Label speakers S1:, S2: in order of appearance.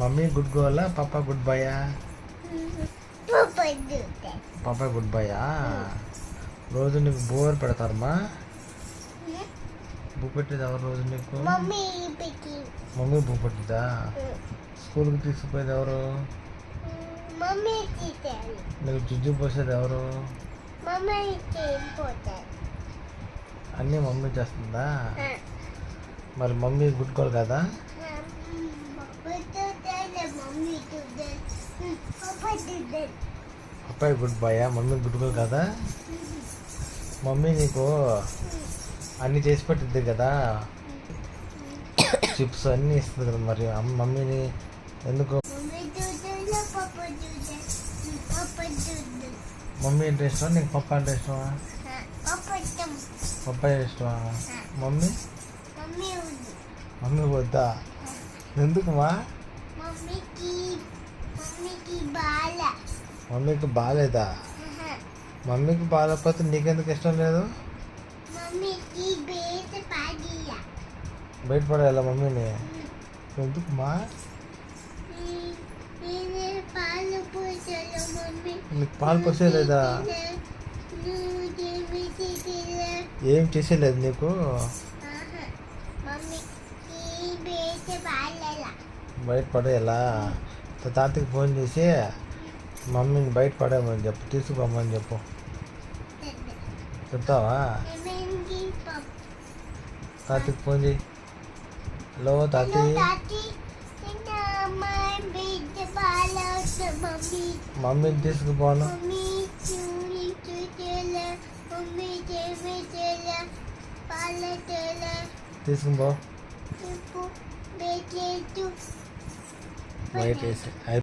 S1: Mummy good గోలా పాపా good బాయా? పాపా good బాయా? రోజు నీకు బోర్ పెడతారమ్మా? బూ పెట్టేది ఎవరు రోజు నీకు? మమ్మీ బూ పెట్టిందా? స్కూల్కి తీసుకుపోయేది ఎవరు? నీకు జుజ్జు పోసేది ఎవరు? అన్నీ మమ్మీ చేస్తుందా? మరి మమ్మీ గుడ్ గోల్ కదా? అబ్బాయి గుడ్ బాయా? మమ్మీ గుడ్ గోల్ కదా? మమ్మీ నీకు అన్నీ చేసి పెట్టిద్ది కదా, చిప్స్ అన్నీ ఇస్తుంది కదా, మరి మమ్మీని ఎందుకు? మమ్మీ అంటే ఇష్టమా నీకు? పప్ప అంటే ఇష్టమా? పప్పాయ ఇష్టమా? మమ్మీ మమ్మీ వద్దా? ఎందుకుమా? మమ్మీకి బాగాలేదా? మమ్మీకి బాగాలేకపోతే నీకెందుకు ఇష్టం లేదు? బయట పడేయాలా మమ్మీని? ఎందుకుమా? నీకు పాలు పోసేయలేదా? ఏం చేసేలేదు నీకు? బయట పడేయాలా? తాతకి ఫోన్ చేసి మమ్మీని బయట పడేయమని చెప్పు, తీసుకుపోమని చెప్పు. చెప్తావా? తాతకి ఫోన్ చేయి. హలో తాతి, మమ్మీని తీసుకుపోను. తీసుకుపో. బయట వేసి